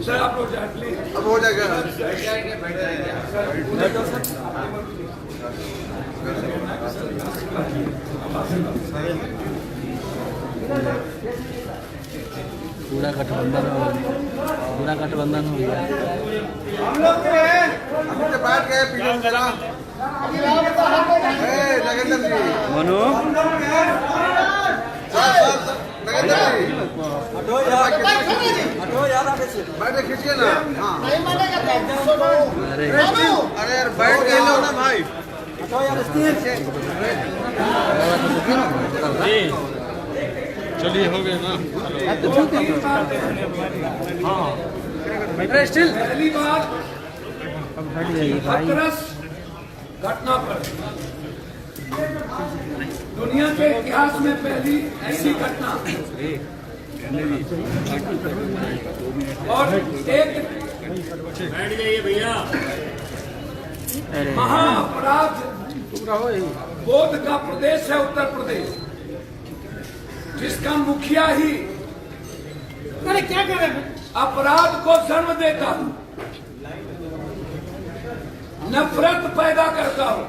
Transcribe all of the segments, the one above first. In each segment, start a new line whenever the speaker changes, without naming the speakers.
Sir आप लोग
अब हो जाएगा।
पूरा गठबंधन हो गया, पूरा गठबंधन हो गया।
हम लोग बैठ गए पीछे जरा नगेंद्र जी
मनु
बैठे खींचिए ना। हाँ
अरे
अरे यार बैठ गए लो ना भाई।
चलिए हो गए ना।
स्टिल
पहली बार
अब हट गई भाई।
हाथरस घटना पर दुनिया के इतिहास में पहली ऐसी घटना और एक महाअपराध बोध का प्रदेश है उत्तर प्रदेश, जिसका मुखिया ही क्या कर रहे हैं अपराध को जन्म देता हूं, नफरत पैदा करता हूं,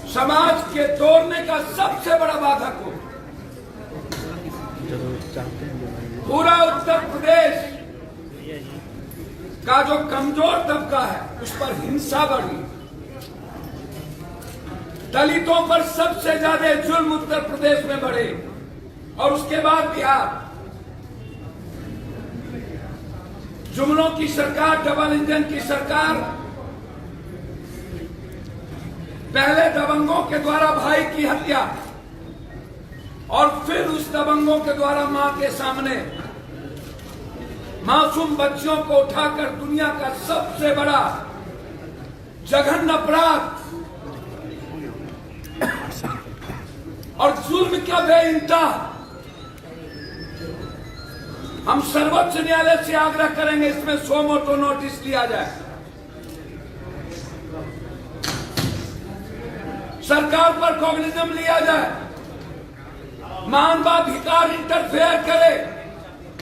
समाज के तोड़ने का सबसे बड़ा बाधक हो। पूरा उत्तर प्रदेश का जो कमजोर तबका है उस पर हिंसा बढ़ी, दलितों पर सबसे ज्यादा जुल्म उत्तर प्रदेश में बढ़े और उसके बाद बिहार। जुमलों की सरकार, डबल इंजन की सरकार, पहले दबंगों के द्वारा भाई की हत्या और फिर उस दबंगों के द्वारा मां के सामने मासूम बच्चियों को उठाकर दुनिया का सबसे बड़ा जघन्य अपराध और जुल्म क्या बेइंतहा। हम सर्वोच्च न्यायालय से आग्रह करेंगे इसमें सो मोटो नोटिस लिया जाए, सरकार पर कॉग्निजम लिया जाए, मानवाधिकार इंटरफेयर करे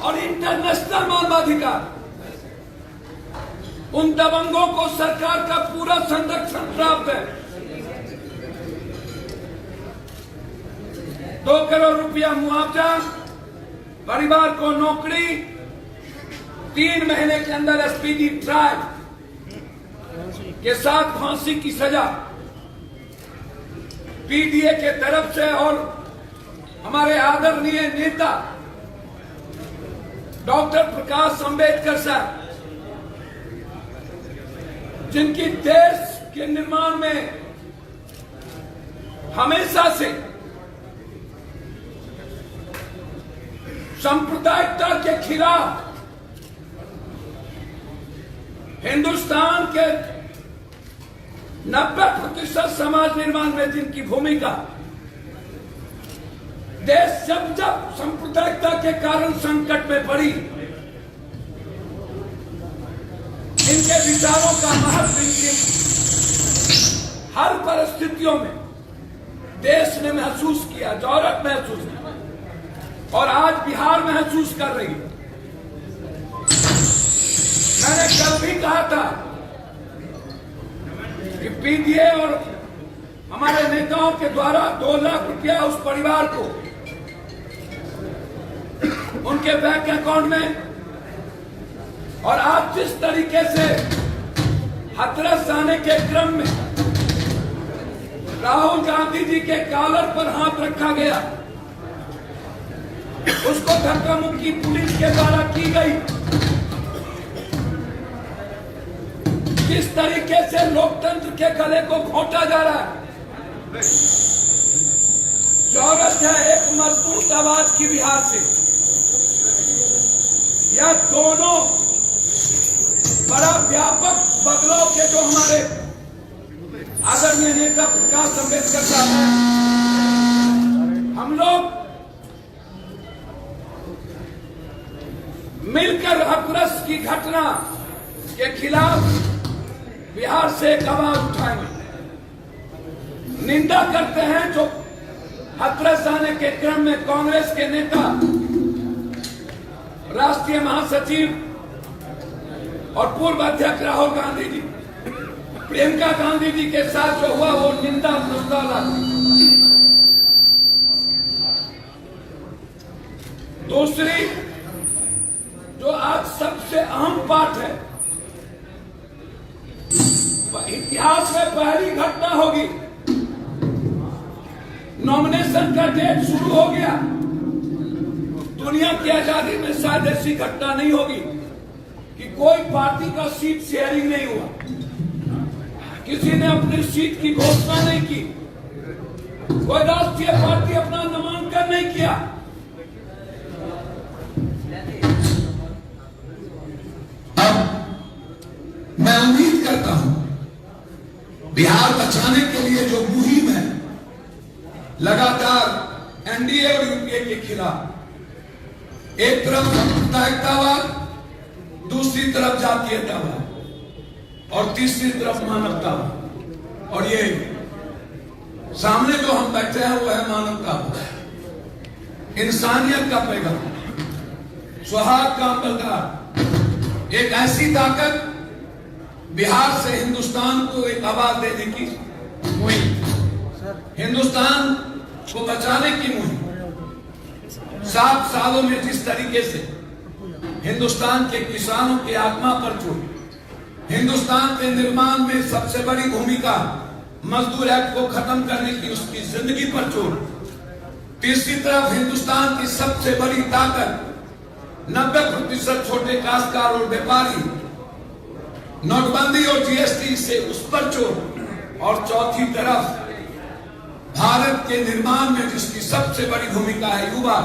और इंटरनेशनल मानवाधिकार उन दबंगों को सरकार का पूरा संरक्षण प्राप्त है। 2 करोड़ रुपया मुआवजा, परिवार को नौकरी, 3 महीने के अंदर स्पीडी ट्रायल के साथ फांसी की सजा पीडीए के तरफ से और हमारे आदरणीय नेता डॉक्टर प्रकाश अंबेडकर साहब, जिनकी देश के निर्माण में हमेशा से सांप्रदायिकता के खिलाफ हिंदुस्तान के 90% समाज निर्माण में जिनकी भूमिका, देश जब जब सांप्रदायिकता के कारण संकट में पड़ी, इनके विचारों का महत्व इनकी हर परिस्थितियों में देश ने महसूस किया, जरूरत महसूस किया और आज बिहार महसूस कर रही है। मैंने कल भी कहा था कि पीडीए और हमारे नेताओं के द्वारा 2 लाख रुपया उस परिवार को उनके बैंक अकाउंट में, और आज जिस तरीके से हाथरस जाने के क्रम में राहुल गांधी जी के कॉलर पर हाथ रखा गया, उसको धक्का मुक्की पुलिस के द्वारा की गई, किस तरीके से लोकतंत्र के गले को घोंटा जा रहा है। जरूरत है एक मजबूत आवाज की बिहार से, या दोनों बड़ा व्यापक बदलाव के जो हमारे आदरणीय नेता प्रकाश अंबेडकर साहब हैं, हम लोग मिलकर हाथरस की घटना के खिलाफ बिहार से एक आवाज उठाएंगे। निंदा करते हैं जो हथरस जाने के क्रम में कांग्रेस के नेता, राष्ट्रीय महासचिव और पूर्व अध्यक्ष राहुल गांधी जी, प्रियंका गांधी जी के साथ जो हुआ वो निंदा प्रस्ताव। दूसरी जो आज सबसे अहम बात है, इतिहास में पहली घटना होगी, नॉमिनेशन का डेट शुरू हो गया। दुनिया की आजादी में शायद ऐसी घटना नहीं होगी कि कोई पार्टी का सीट शेयरिंग नहीं हुआ, किसी ने अपनी सीट की घोषणा नहीं की, कोई राष्ट्रीय पार्टी अपना नामांकन नहीं किया। अब मैं उम्मीद करता हूं बिहार बचाने के लिए जो मुहिम है लगातार एनडीए और यूपीए के खिलाफ, एक तरफ सांप्रदायिकतावाद, दूसरी तरफ जातीयतावाद और तीसरी तरफ मानवतावाद, और ये सामने जो हम बैठे हैं वो है मानवतावाद, इंसानियत का पैगाम, सौहार्द का अमलदार, एक ऐसी ताकत बिहार से हिंदुस्तान को एक आवाज देने की मुहिम, हिंदुस्तान को बचाने की मुहिम। 7 सालों में जिस तरीके से हिंदुस्तान के किसानों की आत्मा पर चोट, हिंदुस्तान के निर्माण में सबसे बड़ी भूमिका मजदूर एक्ट को खत्म करने की उसकी जिंदगी पर चोट, तीसरी तरफ हिंदुस्तान की सबसे बड़ी ताकत 90% छोटे काश्तकार और व्यापारी, नोटबंदी और जीएसटी से उस पर चोट, और चौथी तरफ भारत के निर्माण में जिसकी सबसे बड़ी भूमिका है युवा,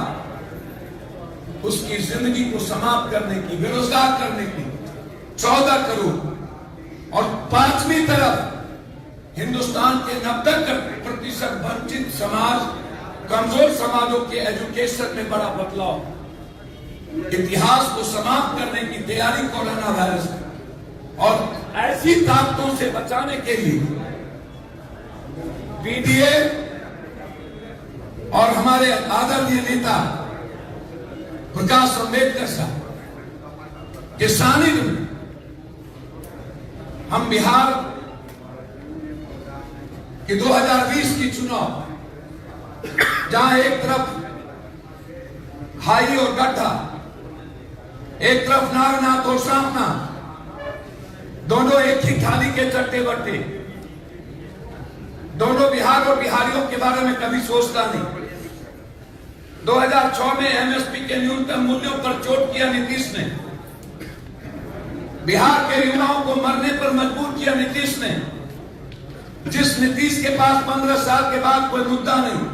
उसकी जिंदगी को समाप्त करने की, बेरोजगार करने की 14 करोड़, और पांचवी तरफ हिंदुस्तान के 90% वंचित समाज, कमजोर समाजों के एजुकेशन में बड़ा बदलाव, इतिहास को समाप्त करने की तैयारी कोरोना वायरस, और ऐसी ताकतों से बचाने के लिए पीडीए और हमारे आदरणीय नेता प्रकाश अम्बेडकर साहब के सानिध्य में हम बिहार के 2020 की चुनाव, जहां एक तरफ खाई और गड्ढा, एक तरफ नागनाथ और सामनाथ, दोनों एक ही थाली के चट्टे बट्टे, दोनों बिहार और बिहारियों के बारे में कभी सोचता नहीं। 2006 में एमएसपी के न्यूनतम मूल्यों पर चोट किया नीतीश ने, बिहार के युवाओं को मरने पर मजबूर किया नीतीश ने, जिस नीतीश के पास 15 साल के बाद कोई मुद्दा नहीं,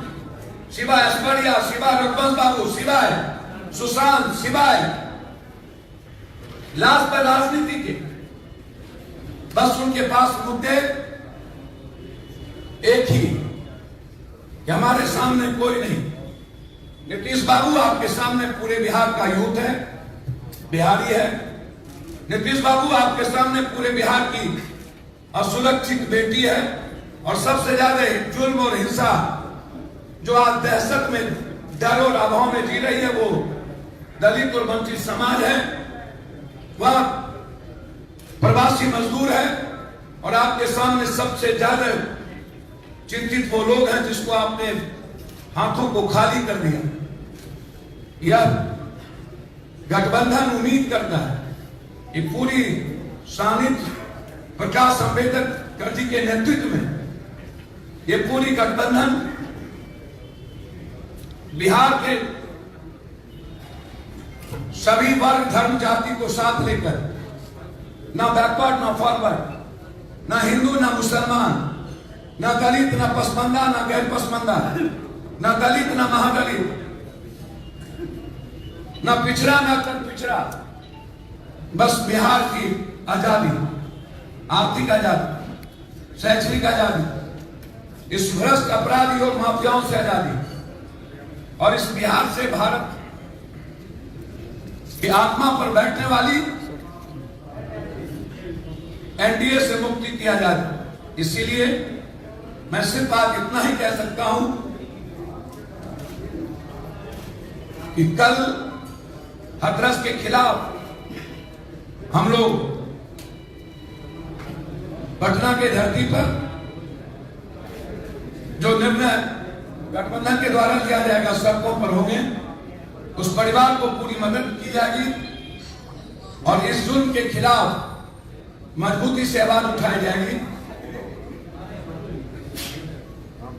सिवाय ऐश्वर्या, सिवाय रघुवंश बाबू, सिवाय सुशांत, सिवाय लाश पर राजनीति के, बस उनके पास मुद्दे एक ही कि हमारे सामने कोई नहीं। नीतीश बाबू आपके सामने पूरे बिहार का यूथ है, बिहारी है। नीतीश बाबू आपके सामने पूरे बिहार की असुरक्षित बेटी है, और सबसे ज्यादा जुल्म और हिंसा जो आज दहशत में, डर और अभाव में जी रही है, वो दलित और वंचित समाज है, वह प्रवासी मजदूर है, और आपके सामने सबसे ज्यादा चिंतित वो लोग हैं जिसको आपने हाथों को खाली कर दिया। यह गठबंधन उम्मीद करता है कि पूरी सानिध्य प्रकाश अम्बेडकर जी के नेतृत्व में ये पूरी गठबंधन बिहार के सभी वर्ग, धर्म, जाति को साथ लेकर, ना बैकवर्ड ना फॉरवर्ड, ना हिंदू ना मुसलमान, ना दलित ना पसमंदा, ना गैर पसमंदा, ना दलित ना महादलित, ना पिछड़ा ना कम पिछड़ा, बस बिहार की आजादी, आर्थिक आजादी, शैक्षणिक आजादी, इस भ्रष्ट अपराधी और माफियाओं से आजादी, और इस बिहार से भारत की आत्मा पर बैठने वाली एनडीए से मुक्ति की आजादी। इसीलिए मैं सिर्फ आज इतना ही कह सकता हूं कि कल हथरस के खिलाफ हम लोग पटना के धरती पर जो निर्णय गठबंधन के द्वारा लिया जाएगा, सड़कों पर होंगे, उस परिवार को पूरी मदद की जाएगी और इस जुल्म के खिलाफ मजबूती से आवाज उठाई जाएगी।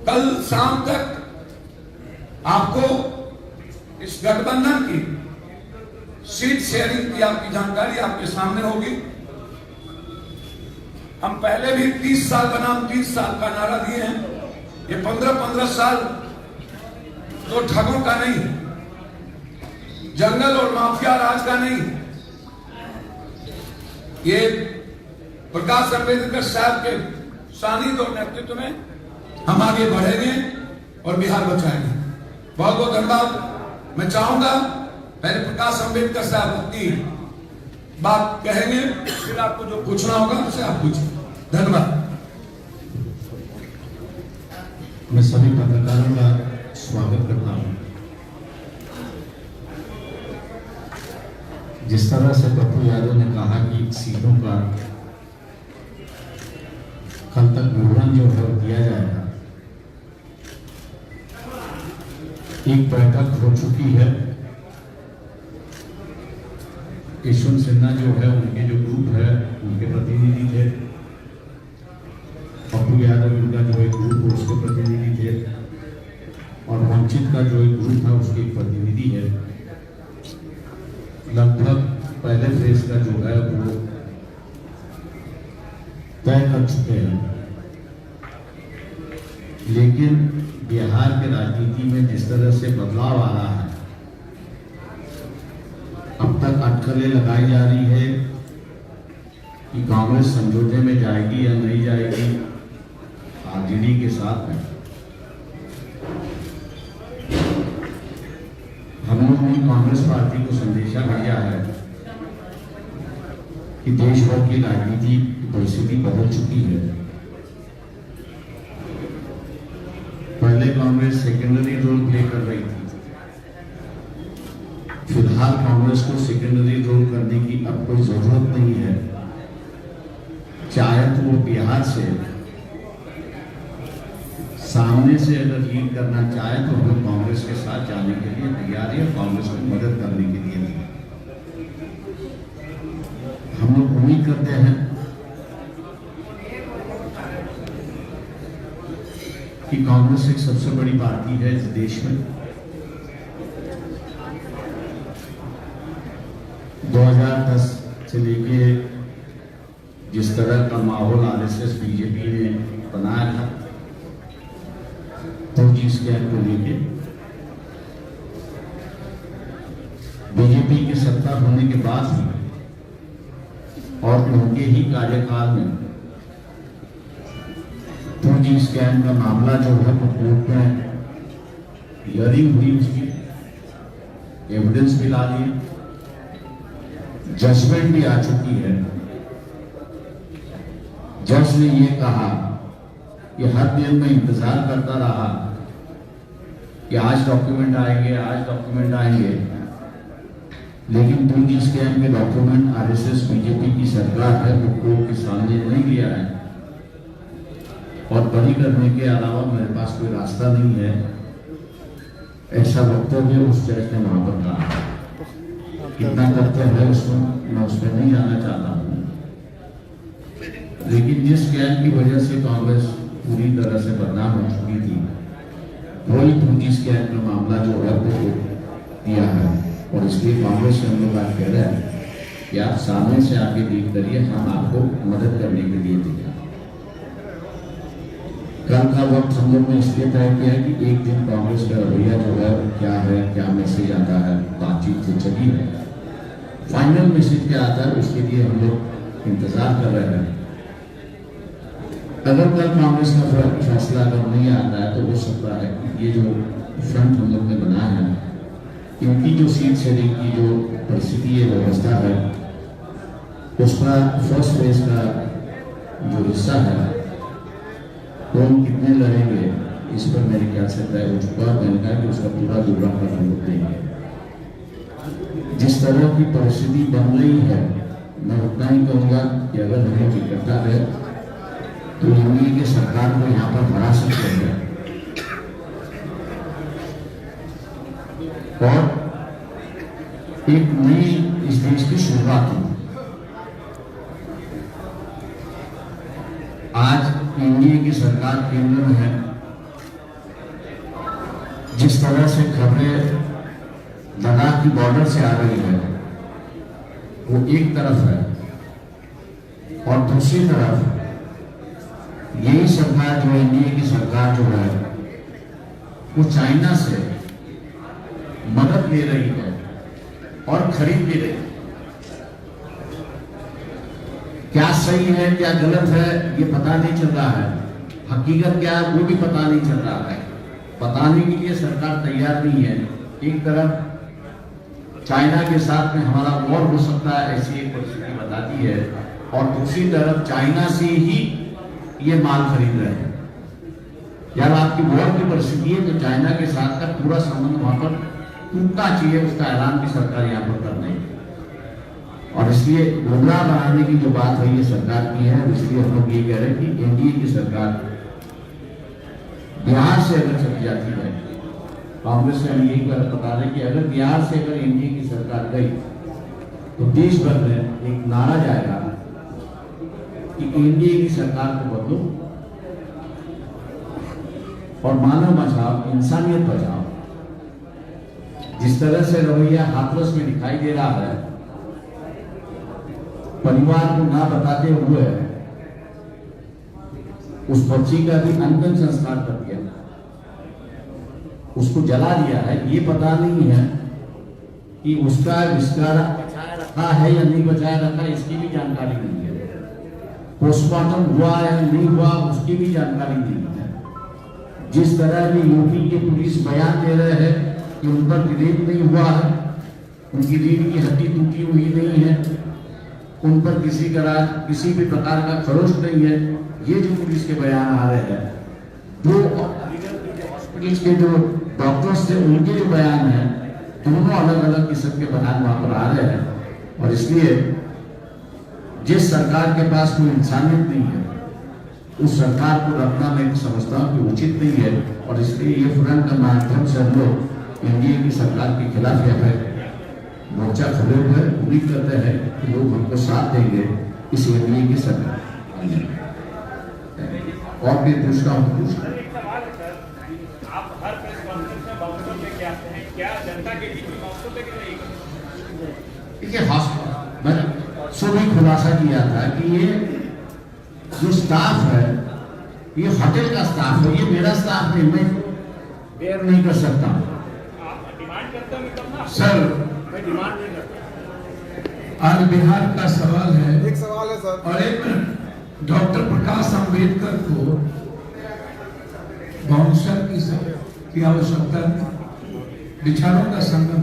कल शाम तक आपको इस गठबंधन की सीट शेयरिंग की आपकी जानकारी आपके सामने होगी। हम पहले भी 30 साल बनाम 30 साल का नारा दिए हैं। ये 15-15 साल तो ठगों का नहीं, जंगल और माफिया राज का नहीं, ये प्रकाश अंबेडकर साहब के सानिध्य और नेतृत्व में हम आगे बढ़ेंगे और बिहार बचाएंगे। बहुत बहुत धन्यवाद। मैं चाहूंगा पहले प्रकाश अंबेडकर साहब अपनी बात कहेंगे, फिर आपको जो पूछना होगा उसे आप पूछें। धन्यवाद।
मैं सभी पत्रकारों का स्वागत करता हूं। जिस तरह से पप्पू यादव ने कहा कि सीटों का कल तक विवरण जो है वो दिया जाएगा, एक बैठक हो चुकी है। यशवंत सिन्हा जो है उनके जो ग्रुप है उनके प्रतिनिधि थे, पप्पू यादव उनका जो एक ग्रुप है उसके प्रतिनिधि थे, और वंचित का जो एक ग्रुप है उसके एक प्रतिनिधि है। लगभग पहले फेज का जो है वो तय कर चुके हैं। लेकिन बिहार के राजनीति में जिस तरह से बदलाव आ रहा है, अब तक अटकलें लगाई जा रही है कि कांग्रेस समझौते में जाएगी या नहीं जाएगी आरजेडी के साथ में। हम लोगों ने कांग्रेस पार्टी को संदेशा भेजा है कि देश भर की राजनीति की परिस्थिति बदल चुकी है। पहले कांग्रेस सेकेंडरी रोल प्ले कर रही थी, फिलहाल कांग्रेस को सेकेंडरी रोल करने की अब कोई जरूरत नहीं है। चाहे तो वो बिहार से सामने से अगर लीड करना चाहे तो हम कांग्रेस के साथ जाने के लिए तैयार है, कांग्रेस को मदद करने के लिए नहीं। हम लोग उम्मीद करते हैं कि कांग्रेस एक सबसे बड़ी पार्टी है इस देश में। 2010 से लेके जिस तरह का माहौल आरएसएस बीजेपी ने बनाया था, तो जिस कैंप को लेके बीजेपी की सत्ता होने के बाद ही और उनके ही कार्यकाल में तो जिस कैंप का मामला जो है वो कोर्ट में हियरिंग हुई, उसकी एविडेंस भी ला लिए, जजमेंट भी आ चुकी है। जज ने ये कहा कि हर दिन में इंतजार करता रहा कि आज डॉक्यूमेंट आएंगे, आज डॉक्यूमेंट आएंगे, लेकिन तुम जिस कैंप के डॉक्यूमेंट आरएसएस बीजेपी की सरकार है वो कोर्ट के सामने नहीं लिया है, और बरी करने के अलावा मेरे पास कोई रास्ता नहीं है, ऐसा वक्तव्य उस जज ने वहां पर कहा। कितना करते हैं उसमें मैं उसमें नहीं जाना चाहता हूं, लेकिन जिस कैंप की वजह से कांग्रेस पूरी तरह से बदनाम हो चुकी थी, वही पूंजी स्कैम का मामला जो है वो दिया है, और इसलिए कांग्रेस से हम लोग आज कह रहे हैं कि आप सामने से आके डील करिए, हम आपको मदद करने के लिए तैयार। कल का वक्त हम लोग ने इसलिए तय किया है कि एक दिन कांग्रेस का रवैया जो है क्या है, क्या मैसेज आता है, बातचीत से चली है, फाइनल मैसेज क्या आता है उसके लिए हम लोग इंतजार कर रहे हैं। अगर कल कांग्रेस का फैसला अगर नहीं आता है तो हो सकता है कि ये जो फ्रंट हम लोग ने बनाया है, इनकी जो सीट शेयरिंग की जो परिस्थिति है, व्यवस्था है, उसका फर्स्ट फेज का जो हिस्सा है कौन कितने लड़ेंगे इस पर मेरे ख्याल से तय हो चुका है। मैंने कहा कि उसका पूरा विवरण का हम लोग देंगे। जिस तरह की परिस्थिति बन रही है, मैं उतना ही कहूँगा कि अगर हम लोग इकट्ठा रहे तो यूपी की सरकार को यहाँ पर हरा सकते हैं और एक नई इस देश की शुरुआत हुई। आज एनडीए की सरकार केंद्र में है। जिस तरह से खबरें लद्दाख की बॉर्डर से आ रही है वो एक तरफ है, और दूसरी तरफ यही सरकार जो एनडीए की सरकार जो है वो चाइना से मदद ले रही है और खरीद भी रही है। क्या सही है क्या गलत है ये पता नहीं चल रहा है, हकीकत क्या है वो भी पता नहीं चल रहा है। बताने के लिए सरकार तैयार नहीं है। एक तरफ चाइना के साथ में हमारा वॉर हो सकता है ऐसी एक परिस्थिति बताती है, और दूसरी तरफ चाइना से ही ये माल खरीद रहे हैं। यार आपकी वॉर की परिस्थिति है तो चाइना के साथ का पूरा संबंध वहां पर टूटना चाहिए, उसका ऐलान भी सरकार यहाँ पर कर रही है। और इसलिए गुमराह बनाने की जो बात है ये सरकार की है, इसलिए हम लोग ये कह रहे हैं कि एनडीए की सरकार बिहार से अगर चली जाती है, कांग्रेस से हम यही बता रहे कि अगर बिहार से अगर एनडीए की सरकार गई तो देश भर में एक नारा जाएगा कि एनडीए की सरकार को बदलो और मानव बचाओ, इंसानियत बचाओ। जिस तरह से रवैया हाथरस में दिखाई दे रहा है, परिवार को ना बताते हुए उस बच्ची का भी अंतिम संस्कार कर दिया, उसको जला दिया है। ये पता नहीं है कि उसका विस्तार बचाया रखा है या नहीं बचाया रखा है, इसकी भी जानकारी नहीं है। पोस्टमार्टम हुआ है या नहीं हुआ उसकी भी जानकारी नहीं है। जिस तरह की यूपी के पुलिस बयान दे रहे हैं कि उन पर रेप नहीं हुआ है, उनकी रीढ़ की हड्डी टूटी हुई नहीं है, उन पर किसी भी प्रकार का खरोच नहीं है, ये जो पुलिस के बयान आ रहे हैं, दो हॉस्पिटल के जो डॉक्टर्स थे उनके जो बयान हैं, दोनों अलग अलग किस्म के बयान वहां पर आ रहे हैं। और इसलिए जिस सरकार के पास कोई इंसानियत नहीं है उस सरकार को रखना मैं समझता हूँ कि उचित नहीं है। और इसलिए ये फोरम के माध्यम से हम लोग एनडीए की सरकार के खिलाफ यहाँ पे मोर्चा खड़े हुए उम्मीद करते हैं कि लोग हमको साथ देंगे इस एनडीए की सरकार। और भी पूछता हूँ
आप हर प्रेस कॉन्फ्रेंस में वक्तव्य लेके आते हैं, क्या जनता के बीच में वक्तव्य लेके नहीं करते?
देखिए मैंने सुबह खुलासा किया था कि ये जो स्टाफ है ये होटल का स्टाफ है, ये मेरा स्टाफ नहीं, मैं बेयर नहीं कर सकता।
आप डिमांड करते होंगे तब ना?
सर
मैं डिमांड नहीं करता।
आज बिहार का सवाल है,
एक सवाल है सर।
और एक डॉक्टर प्रकाश अंबेडकर को बाउंसर की आवश्यकता नहीं, विचारों का संगम,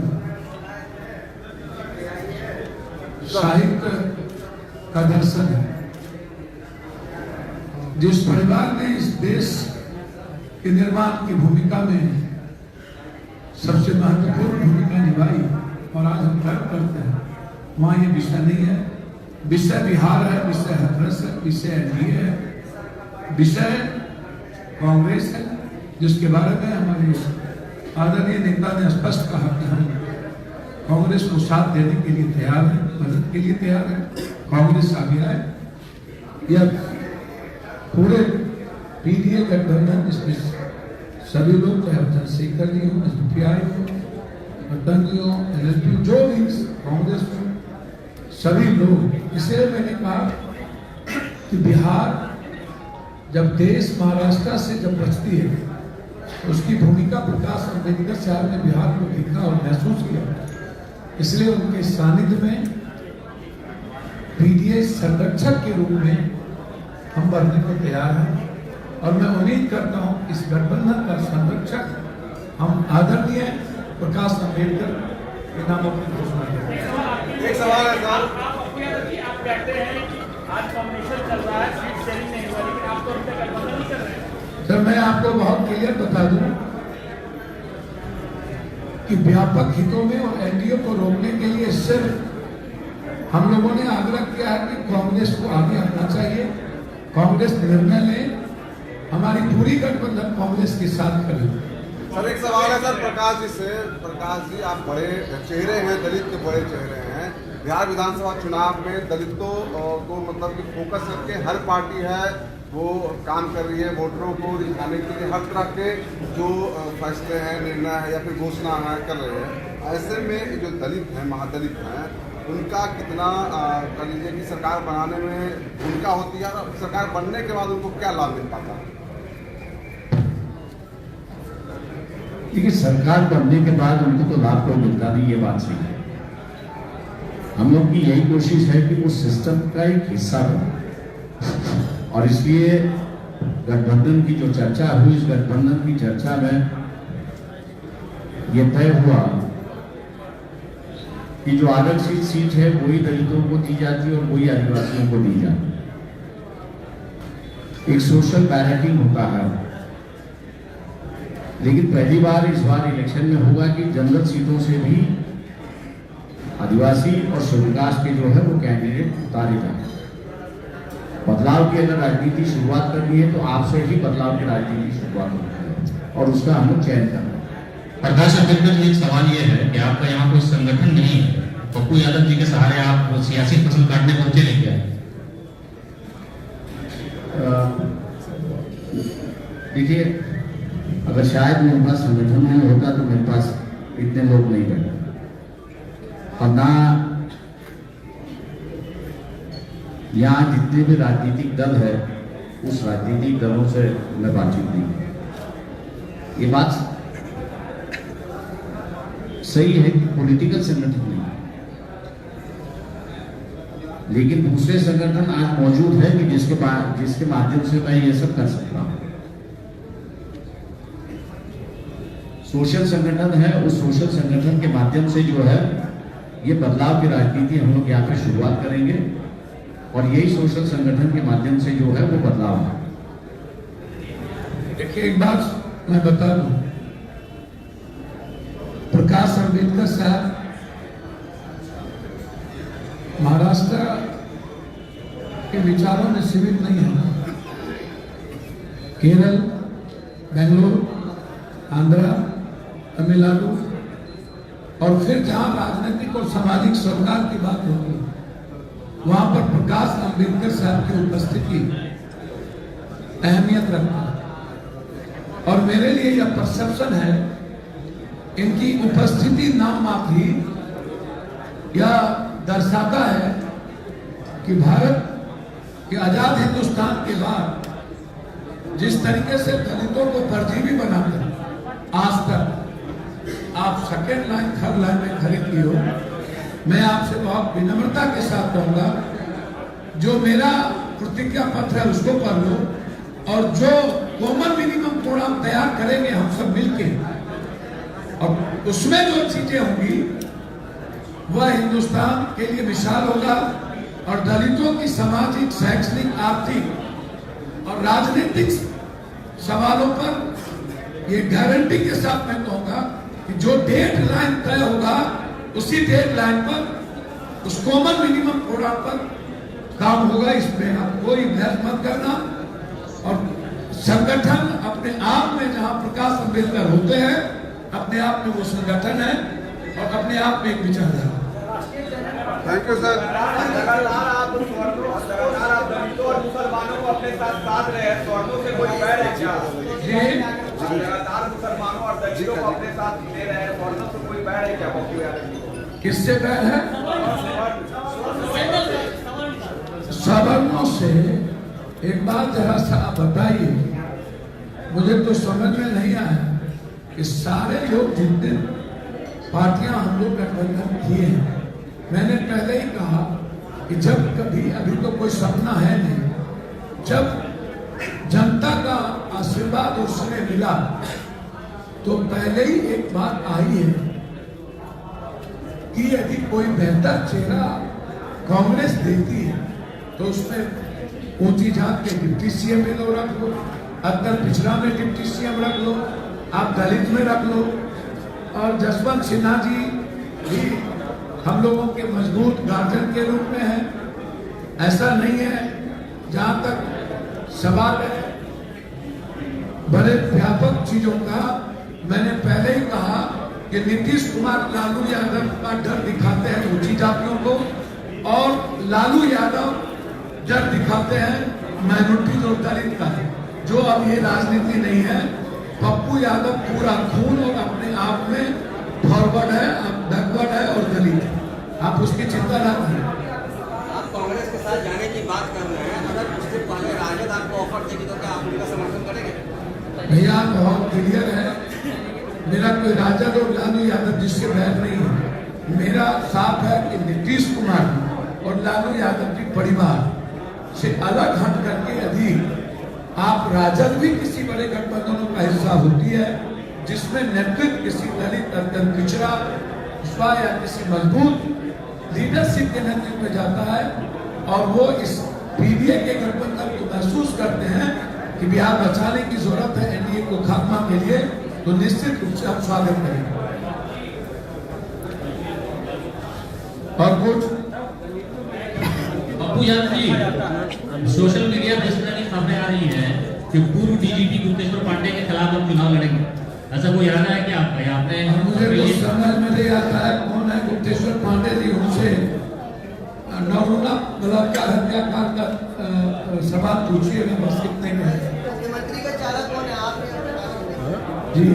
साहित्य का दर्शन है। जिस परिवार ने इस देश के निर्माण की भूमिका में सबसे महत्वपूर्ण भूमिका निभाई और आज हम गर्व करते हैं, वहां ये विषय नहीं है। विषय बिहार है, विषय हाथरस है, विषय एनडीए है, विषय कांग्रेस है, जिसके बारे में हमारे आदरणीय नेता ने स्पष्ट कहा कि हम कांग्रेस को साथ देने के लिए तैयार है, मदद के लिए तैयार है। कांग्रेस आगे आए, यह पूरे पीडीए गठबंधन इसमें सभी लोग, चाहे चंद्रशेखर जी हो, सीपीआई हो, अटंगी हो, एलएलपी, जो भी कांग्रेस हो, सभी लोग। इसलिए मैंने कहा कि बिहार जब देश महाराष्ट्र से जब बचती है तो उसकी भूमिका प्रकाश अंबेडकर साहब ने बिहार को देखा और महसूस किया। इसलिए उनके सानिध्य में पीडीए संरक्षक के रूप में हम बनने को तैयार हैं, और मैं उम्मीद करता हूं इस गठबंधन का संरक्षक हम आदरणीय प्रकाश अंबेडकर के नामों की घोषणा करेंगे।
एक सवाल है सर।
आप कहते हैं कि आज कॉम्बिनेशन चल रहा है, सीट शेयरिंग नहीं हुआ, लेकिन आप तो अभी तक गठबंधन नहीं कर रहे हैं।
सर मैं आपको बहुत क्लियर बता दूं कि व्यापक हितों में और एनडीए को रोकने के लिए सिर्फ हम लोगों ने आग्रह किया है कि कांग्रेस को आगे आना चाहिए, कांग्रेस निर्णय ले, हमारी पूरी गठबंधन कांग्रेस के साथ खड़ी।
सर एक सवाल है सर प्रकाश जी से। प्रकाश जी आप बड़े चेहरे हैं, दलित के बड़े चेहरे हैं। बिहार विधानसभा चुनाव में दलितों को मतलब कि फोकस करके हर पार्टी है वो काम कर रही है, वोटरों को रिझाने के लिए हर तरह के जो फैसले हैं, निर्णय है या फिर घोषणा है कर रहे हैं। ऐसे में जो दलित हैं, महादलित हैं, उनका कितना कह लीजिए कि सरकार बनाने में भूमिका होती है और सरकार बनने के बाद उनको क्या लाभ मिल पाता है?
देखिए सरकार बनने के बाद उनको तो लाभ कोई मिलता नहीं, ये बात सही है। हम लोग की यही कोशिश है कि वो सिस्टम का एक हिस्सा बने और इसलिए गठबंधन की जो चर्चा हुई, इस गठबंधन की चर्चा में ये तय हुआ कि जो आरक्षित सीट है वही दलितों को दी जाती है और वही आदिवासियों को दी जाती है। एक सोशल बैलेंसिंग होता है, लेकिन पहली बार इस बार इलेक्शन में होगा कि जनरल सीटों से भी आदिवासी और शेड्यूल के जो है वो कैंडिडेट उतारे जाए। बदलाव की अगर राजनीति शुरुआत करनी है तो आपसे ही बदलाव की राजनीति शुरुआत होती है और उसका हम लोग चयन करना है।
प्रकाश अम्बेडकर जी, एक सवाल ये है कि आपका यहाँ कोई संगठन नहीं है, पप्पू यादव जी के सहारे आप सियासी फसल काटने पहुंचे नहीं क्या?
देखिए अगर शायद मेरे पास संगठन नहीं होता तो मेरे पास इतने लोग नहीं बैठे और ना यहाँ जितने भी राजनीतिक दल है उस राजनीतिक दलों से मैं बातचीत नहीं की। ये बात सही है कि पॉलिटिकल संगठन नहीं, लेकिन दूसरे संगठन आज मौजूद है कि जिसके माध्यम से मैं ये सब कर सकता हूं। सोशल संगठन है, उस सोशल संगठन के माध्यम से जो है ये बदलाव की राजनीति हम लोग यहाँ पे शुरुआत करेंगे और यही सोशल संगठन के माध्यम से जो है वो बदलाव है।
देखिए एक बात मैं बता दूं, प्रकाश अम्बेडकर साहब महाराष्ट्र के विचारों में सीमित नहीं है। केरल, बेंगलुरु, आंध्रा, तमिलनाडु और फिर जहां राजनीतिक और सामाजिक सरकार की बात होगी वहां पर प्रकाश अम्बेडकर साहब की उपस्थिति अहमियत रखता है और मेरे लिए यह परसेप्शन है, इनकी उपस्थिति नाम मात्र यह दर्शाता है कि भारत के आजाद हिंदुस्तान के बाद जिस तरीके से दलितों को परजीवी बनाकर आज तक आप सेकेंड लाइन, थर्ड लाइन में खड़े किए हो, मैं आपसे बहुत विनम्रता के साथ कहूंगा जो मेरा प्रतिज्ञा पत्र है उसको पढ़ लो और जो कॉमन मिनिमम प्रोग्राम तैयार करेंगे हम सब मिलके और उसमें जो चीजें होंगी वह हिंदुस्तान के लिए मिसाल होगा और दलितों की सामाजिक, शैक्षणिक, आर्थिक और राजनीतिक सवालों पर ये गारंटी के साथ मैं कहूंगा कि जो डेड लाइन तय होगा उसी डेड लाइन पर उस कॉमन मिनिमम प्रोग्राम पर काम होगा। इसमें आप कोई बहस मत करना और संगठन अपने आप में जहां प्रकाश अम्बेडकर होते हैं अपने आप में वो संगठन है और अपने आप में एक विचारधारा।
Thank you sir.
लगातार आप दलितों और मुसलमानों को अपने साथ साथ रहे हैं, स्वर्णों से कोई बैर है क्या? लगातार मुसलमानों और दलितों को अपने साथ ले रहे हैं, स्वर्णों से कोई बैर है क्या पप्पू यादव जी?
किससे बैर है? सवर्णों से। एक बात जरा सा बताइए, मुझे तो समझ में नहीं आया कि सारे लोग जितने पार्टियां हम लोग गठबंधन किए हैं, मैंने पहले ही कहा कि जब कभी, अभी तो कोई सपना है नहीं, जब जनता का आशीर्वाद उसने मिला तो पहले ही एक बात आई है कि यदि कोई बेहतर चेहरा कांग्रेस देती है तो उसमें ऊंची जात के डिप्टी सीएम रख लो, अगर पिछड़ा में डिप्टी सीएम रख लो, आप दलित में रख लो, और जसवंत सिन्हा जी भी हम लोगों के मजबूत गार्जियन के रूप में है। ऐसा नहीं है। जहां तक सवाल है बड़े व्यापक चीजों का, मैंने पहले ही कहा कि नीतीश कुमार लालू यादव का डर दिखाते हैं ऊंची जातियों को, और लालू यादव डर दिखाते हैं माइनॉरिटी और दलित का, जो अब ये राजनीति नहीं है। पप्पू यादव पूरा खून और अपने आप में फॉरवर्ड है, बैकवर्ड है और दलित है। आप उसकी चिंता ना करें।
आप कांग्रेस के साथ जाने की बात कर रहे हैं, अगर उससे पहले राजद आपको ऑफर देगी तो क्या आप उनका समर्थन करेंगे?
भैया बहुत क्लियर है, मेरा कोई राजद और लालू यादव जिससे बैर नहीं है। मेरा साफ है कि नीतीश कुमार और लालू यादव की परिवार से अलग हट करके यदि आप राजद भी किसी बड़े गठबंधनों का हिस्सा होती है जिसमें नेतृत्व किसी दलित अत्यंत पिछड़ा या किसी मजबूत लीडरशिप के नेतृत्व में जाता है, और वो इस पीडीए के गठबंधन को महसूस करते हैं कि बिहार बचाने की जरूरत है एनडीए को खात्मा के लिए, तो निश्चित रूप से हम स्वागत करेंगे। और कुछ
पप्पू यादव जी, सोशल मीडिया पर इस तरह की खबरें आ रही हैं कि पूर्व डीजीपी गुप्तेश्वर पांडे के खिलाफ हम चुनाव लड़ेंगे, ऐसा कोई इरादा है कि आपने?
मुझे कुछ समझ में नहीं आता है कौन है गुप्तेश्वर पांडे जी। उनसे नौरुला बलात्कार हत्याकांड का सवाल पूछिए, मैं बस इतने में।
मुख्यमंत्री का चालक कौन है? आप
जी,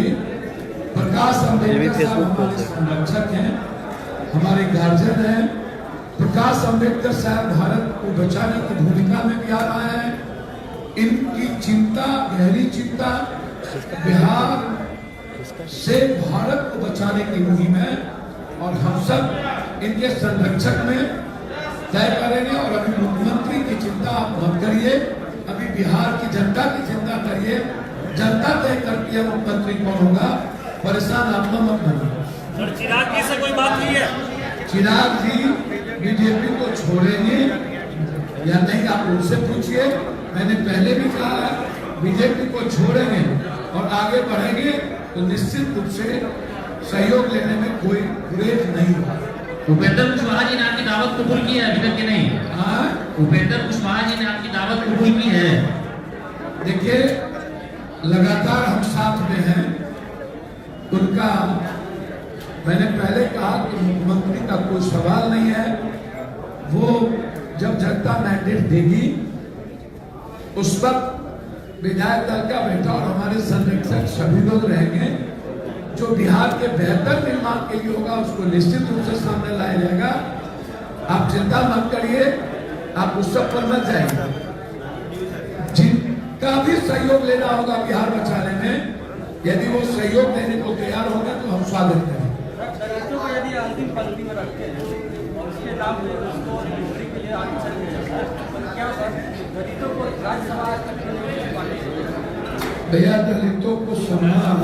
प्रकाश अम्बेडकर साहब हमारे संरक्षक हैं, हमारे गार्जियन हैं। प्रकाश अम्बेडकर साहब भारत को बचाने की भूमिका में भी आ रहे हैं। इनकी चिंता, गहरी चिंता बिहार से भारत को बचाने की मुहिम है, और हम सब इनके संरक्षक में तय करेंगे। और अभी मुख्यमंत्री की चिंता आप मत करिए, अभी बिहार की जनता की चिंता करिए। जनता तय करती है मुख्यमंत्री कौन होगा, परेशान आप मत बनिए।
चिराग जी से कोई बात नहीं है?
चिराग जी बीजेपी को छोड़ेंगे या नहीं, आप उनसे पूछिए। मैंने पहले भी कहा है, बीजेपी को छोड़ेंगे और आगे बढ़ेंगे तो निश्चित रूप से सहयोग लेने में कोई गुरेज नहीं होगा।
उपेंद्र कुशवाहा जी ने आपकी दावत कबूल की है अभी तक कि नहीं?
हाँ,
उपेंद्र कुशवाहा जी ने आपकी दावत कबूल की है?
देखिए, लगातार हम साथ में हैं। उनका मैंने पहले कहा कि मुख्यमंत्री का कोई सवाल नहीं है। वो जब जनता मैंडेट देगी उस वक्त विधायक दल का बैठा और हमारे संरक्षक सभी लोग रहेंगे। जो बिहार के बेहतर निर्माण के लिए होगा उसको निश्चित रूप से सामने लाया जाएगा। आप चिंता मत करिए, आप उस सब पर मत जाइए। जिनका भी सहयोग लेना होगा बिहार बचाने में, यदि वो सहयोग देने को तैयार होगा तो हम स्वागत करेंगे।
यदि अंतिम पंक्ति में रखते हैं उसके नाम पे उसको नौकरी के लिए आगे चल जाता है, क्या दलितों को राज्यसभा तक
भैया, दलितों को सम्मान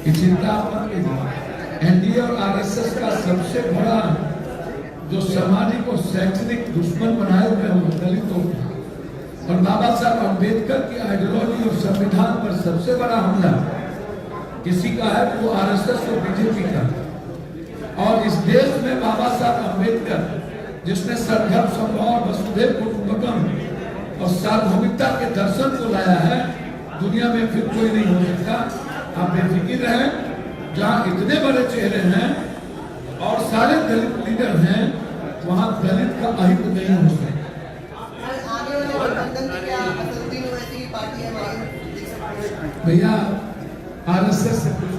की चिंता मत कीजिए। एनडीए और आरएसएस का सबसे बड़ा जो सामाजिक और शैक्षणिक दुश्मन बनाए हुए हैं दलितों को, और बाबा साहब अम्बेडकर की आइडियोलॉजी और संविधान पर सबसे बड़ा हमला किसी का है वो आरएसएस और बीजेपी का। और इस देश में बाबा साहब अम्बेडकर जिसने सर्वधर्म समभाव वसुधैव कुटुंबकम और सार्वभौमिकता के दर्शन को लाया है, दुनिया में फिर कोई नहीं हो सकता। आप बेफिक्र रहें, जहाँ इतने बड़े चेहरे हैं और सारे दलित लीडर हैं, वहाँ दलित का अहित नहीं हो सकता। भैया, आरएसएस से कुछ